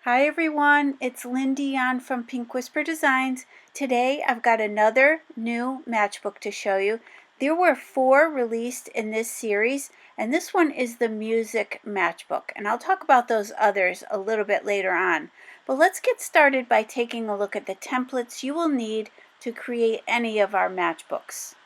Hi everyone, it's Lynn Dion from Pink Whisper Designs. Today I've got another new matchbook to show you. There were 4 released in this series, and this one is the music matchbook, and I'll talk about those others a little bit later on. But let's get started by taking a look at the templates you will need to create any of our matchbooks.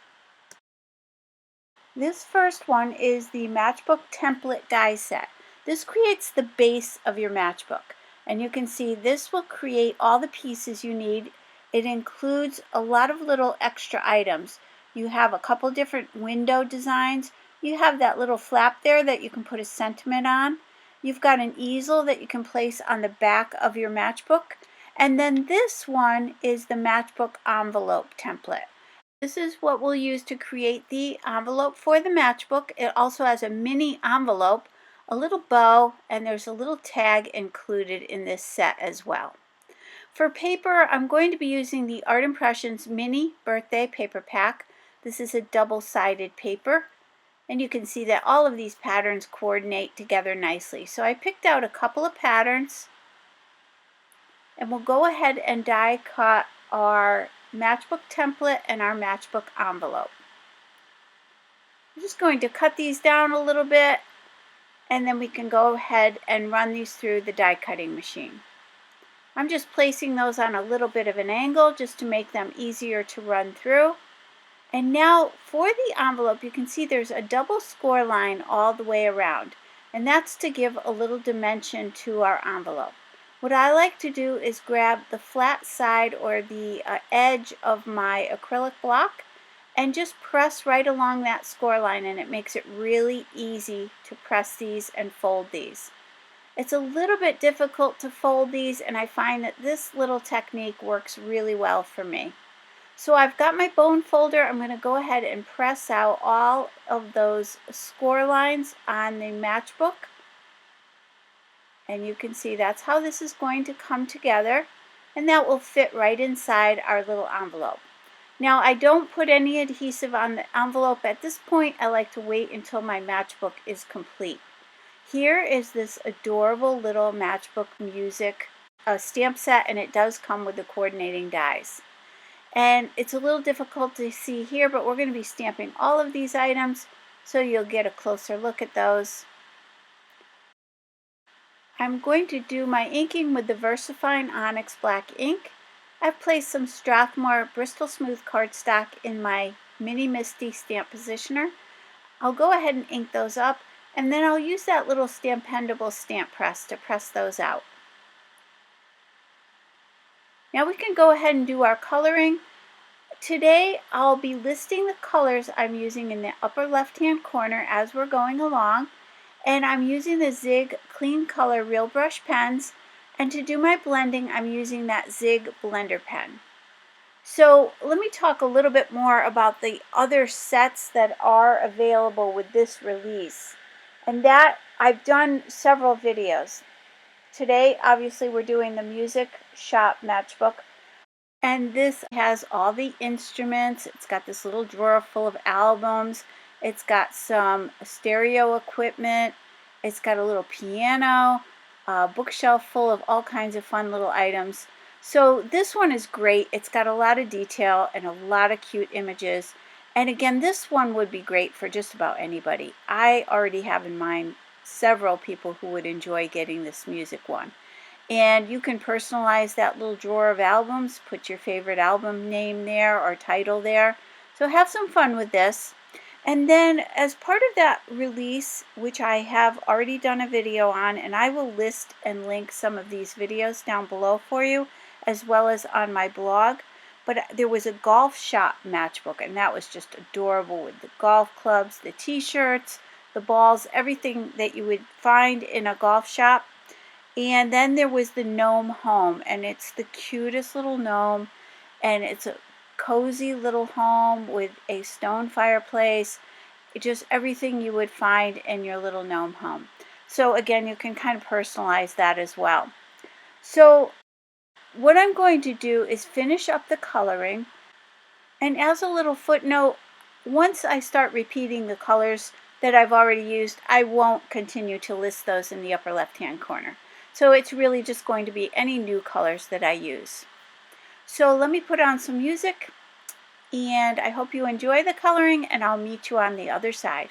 This first one is the matchbook template die set. This creates the base of your matchbook. And you can see this will create all the pieces you need. It includes a lot of little extra items. You have a couple different window designs. You have that little flap there that you can put a sentiment on. You've got an easel that you can place on the back of your matchbook. And then this one is the matchbook envelope template. This is what we'll use to create the envelope for the matchbook. It also has a mini envelope, a little bow, and there's a little tag included in this set as well. For paper, I'm going to be using the Art Impressions Mini Birthday Paper Pack. This is a double-sided paper, and you can see that all of these patterns coordinate together nicely. So I picked out a couple of patterns, and we'll go ahead and die cut our matchbook template and our matchbook envelope. I'm just going to cut these down a little bit, and then we can go ahead and run these through the die cutting machine. I'm just placing those on a little bit of an angle just to make them easier to run through. And now for the envelope, you can see there's a double score line all the way around, and that's to give a little dimension to our envelope. What I like to do is grab the flat side or the edge of my acrylic block and just press right along that score line, and it makes it really easy to press these and fold these. It's a little bit difficult to fold these, and I find that this little technique works really well for me. So I've got my bone folder. I'm going to go ahead and press out all of those score lines on the matchbook. And you can see that's how this is going to come together, and that will fit right inside our little envelope. Now, I don't put any adhesive on the envelope at this point. I like to wait until my matchbook is complete. Here is this adorable little matchbook music stamp set, and it does come with the coordinating dies. And it's a little difficult to see here, but we're going to be stamping all of these items, so you'll get a closer look at those. I'm going to do my inking with the Versafine Onyx black ink. I've placed some Strathmore Bristol Smooth cardstock in my mini MISTI stamp positioner. I'll go ahead and ink those up, and then I'll use that little Stampendable stamp press to press those out. Now we can go ahead and do our coloring. Today I'll be listing the colors I'm using in the upper left-hand corner as we're going along, and I'm using the Zig Clean Color Real Brush pens. And to do my blending, I'm using that Zig blender pen. So let me talk a little bit more about the other sets that are available with this release. And that I've done several videos. Today, obviously, we're doing the Music Shop Matchbook. And this has all the instruments. It's got this little drawer full of albums. It's got some stereo equipment. It's got a little piano. Bookshelf full of all kinds of fun little items. So this one is great. It's got a lot of detail and a lot of cute images. And again, this one would be great for just about anybody. I already have in mind several people who would enjoy getting this music one. And you can personalize that little drawer of albums, put your favorite album name there or title there. So have some fun with this. And then as part of that release, which I have already done a video on, and I will list and link some of these videos down below for you, as well as on my blog, but there was a golf shop matchbook, and that was just adorable with the golf clubs, the t-shirts, the balls, everything that you would find in a golf shop. And then there was the Gnome home, and it's the cutest little gnome, and it's a cozy little home with a stone fireplace, just everything you would find in your little gnome home. So again, you can kind of personalize that as well. So what I'm going to do is finish up the coloring, and as a little footnote, once I start repeating the colors that I've already used, I won't continue to list those in the upper left hand corner. So it's really just going to be any new colors that I use. So let me put on some music, and I hope you enjoy the coloring, and I'll meet you on the other side.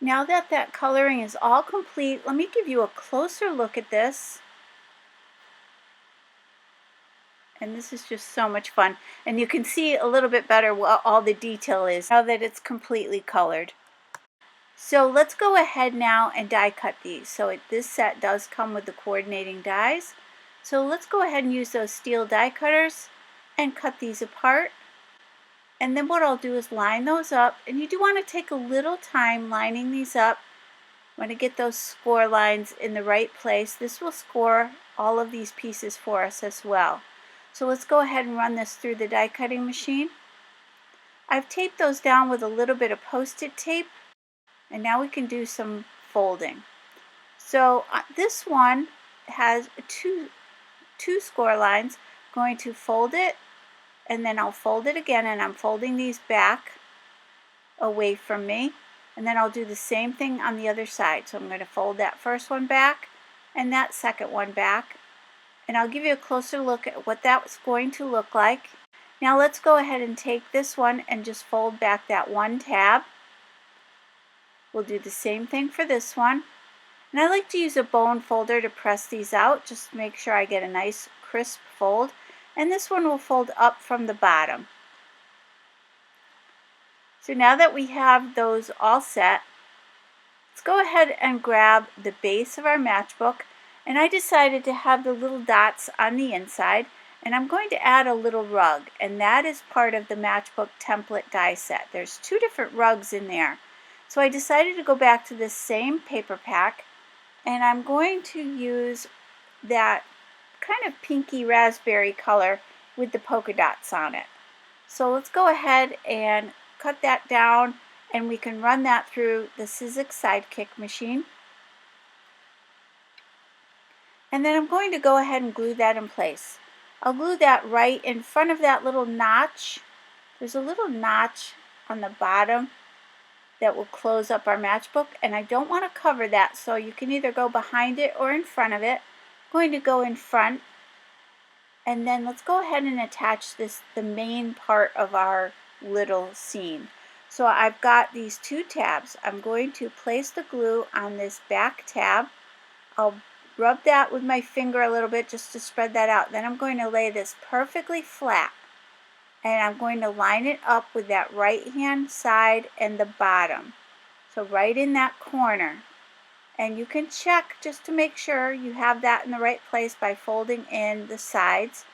Now that that coloring is all complete, let me give you a closer look at this. And this is just so much fun. And you can see a little bit better what all the detail is now that it's completely colored. So let's go ahead now and die cut these. So this set does come with the coordinating dies. So let's go ahead and use those steel die cutters and cut these apart. And then what I'll do is line those up. And you do want to take a little time lining these up. Want to get those score lines in the right place. This will score all of these pieces for us as well. So let's go ahead and run this through the die cutting machine. I've taped those down with a little bit of Post-it tape, and now we can do some folding. So this one has two score lines. I'm going to fold it, and then I'll fold it again, and I'm folding these back away from me. And then I'll do the same thing on the other side. So I'm going to fold that first one back and that second one back. And I'll give you a closer look at what that's going to look like. Now let's go ahead and take this one and just fold back that one tab. We'll do the same thing for this one. And I like to use a bone folder to press these out, just to make sure I get a nice crisp fold. And this one will fold up from the bottom. So now that we have those all set, let's go ahead and grab the base of our matchbook. And I decided to have the little dots on the inside, and I'm going to add a little rug, and that is part of the matchbook template die set. There's two different rugs in there. So I decided to go back to this same paper pack, and I'm going to use that kind of pinky raspberry color with the polka dots on it. So let's go ahead and cut that down, and we can run that through the Sizzix Sidekick machine. And then I'm going to go ahead and glue that in place. I'll glue that right in front of that little notch. There's a little notch on the bottom that will close up our matchbook, and I don't want to cover that, so you can either go behind it or in front of it. I'm going to go in front, and then let's go ahead and attach the main part of our little scene. So I've got these two tabs. I'm going to place the glue on this back tab. I'll rub that with my finger a little bit just to spread that out. Then I'm going to lay this perfectly flat, and I'm going to line it up with that right hand side and the bottom. So right in that corner. And you can check just to make sure you have that in the right place by folding in the sides,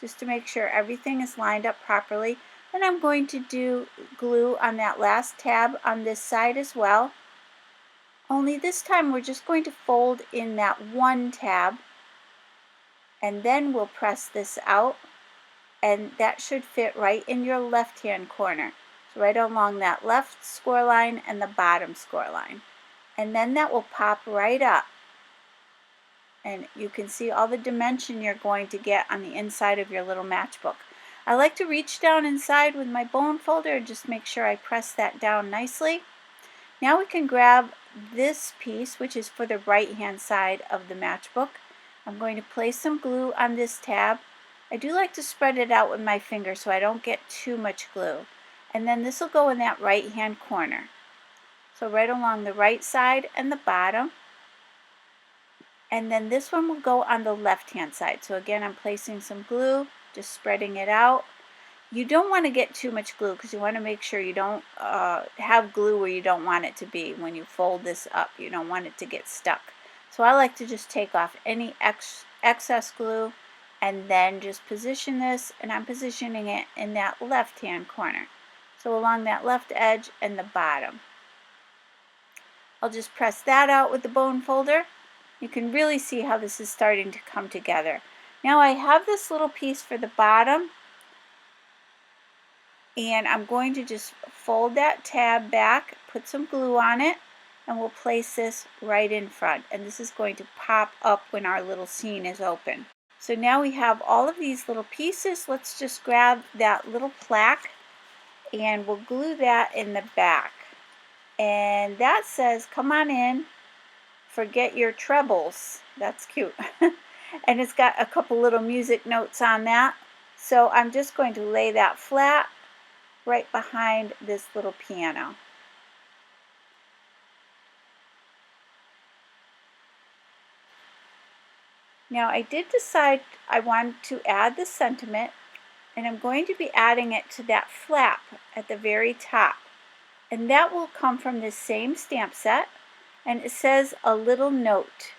just to make sure everything is lined up properly. Then I'm going to do glue on that last tab on this side as well. Only this time we're just going to fold in that one tab, and then we'll press this out, and that should fit right in your left hand corner. So right along that left score line and the bottom score line. And then that will pop right up. And you can see all the dimension you're going to get on the inside of your little matchbook. I like to reach down inside with my bone folder and just make sure I press that down nicely. Now we can grab this piece, which is for the right hand side of the matchbook. I'm going to place some glue on this tab. I do like to spread it out with my finger so I don't get too much glue. And then this will go in that right hand corner. So right along the right side and the bottom. And then this one will go on the left hand side. So again, I'm placing some glue, just spreading it out. You don't want to get too much glue because you want to make sure you don't have glue where you don't want it to be when you fold this up. You don't want it to get stuck. So I like to just take off any excess glue and then just position this, and I'm positioning it in that left hand corner. So along that left edge and the bottom. I'll just press that out with the bone folder. You can really see how this is starting to come together. Now I have this little piece for the bottom, and I'm going to just fold that tab back, put some glue on it, and we'll place this right in front. And this is going to pop up when our little scene is open. So now we have all of these little pieces. Let's just grab that little plaque and we'll glue that in the back. And that says, "Come on in, forget your troubles." That's cute. And it's got a couple little music notes on that. So I'm just going to lay that flat right behind this little piano. Now I did decide I wanted to add the sentiment, and I'm going to be adding it to that flap at the very top. And that will come from this same stamp set, and it says a little note.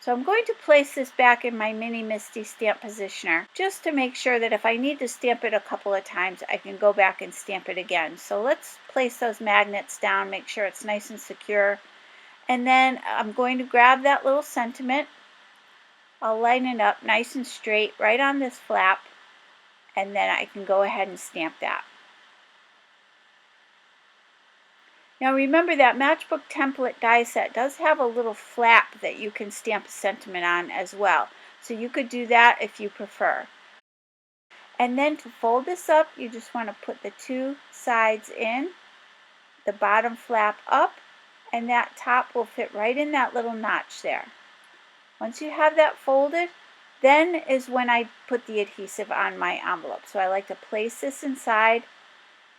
So I'm going to place this back in my mini MISTI stamp positioner just to make sure that if I need to stamp it a couple of times, I can go back and stamp it again. So let's place those magnets down, make sure it's nice and secure. And then I'm going to grab that little sentiment. I'll line it up nice and straight right on this flap, and then I can go ahead and stamp that. Now remember that matchbook template die set does have a little flap that you can stamp a sentiment on as well. So you could do that if you prefer. And then to fold this up, you just want to put the two sides in, the bottom flap up, and that top will fit right in that little notch there. Once you have that folded, then is when I put the adhesive on my envelope. So I like to place this inside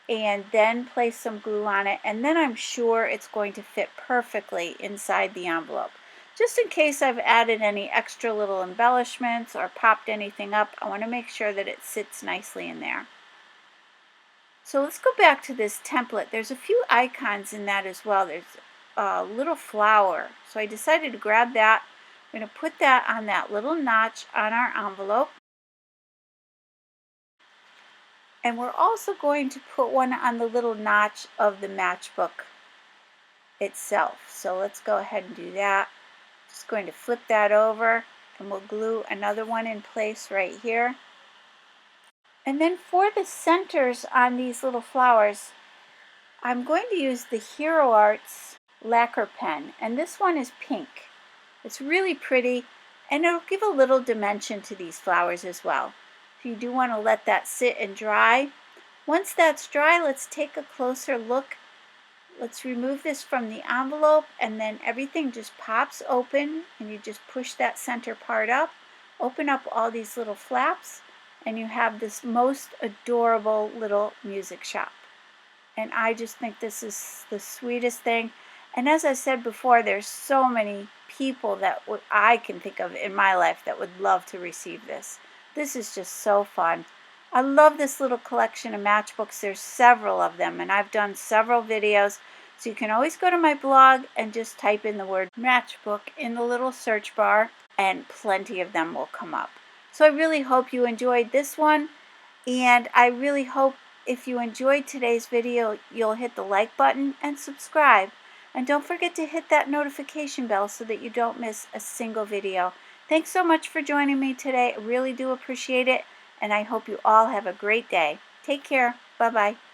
and then place some glue on it, and then I'm sure it's going to fit perfectly inside the envelope. Just in case I've added any extra little embellishments or popped anything up, I want to make sure that it sits nicely in there. So let's go back to this template. There's a few icons in that as well. There's a little flower. So I decided to grab that. I'm going to put that on that little notch on our envelope. And we're also going to put one on the little notch of the matchbook itself. So let's go ahead and do that. Just going to flip that over, and we'll glue another one in place right here. And then for the centers on these little flowers, I'm going to use the Hero Arts Lacquer pen, and this one is pink. It's really pretty, and it'll give a little dimension to these flowers as well. If you do want to let that sit and dry. Once that's dry, let's take a closer look. Let's remove this from the envelope, and then everything just pops open, and you just push that center part up, open up all these little flaps, and you have this most adorable little music shop. And I just think this is the sweetest thing. And as I said before, there's so many people that I can think of in my life that would love to receive this. This is just so fun. I love this little collection of matchbooks. There's several of them, and I've done several videos. So you can always go to my blog and just type in the word matchbook in the little search bar, and plenty of them will come up. So I really hope you enjoyed this one, and I really hope if you enjoyed today's video, you'll hit the like button and subscribe. And don't forget to hit that notification bell so that you don't miss a single video. Thanks so much for joining me today. I really do appreciate it, and I hope you all have a great day. Take care. Bye-bye.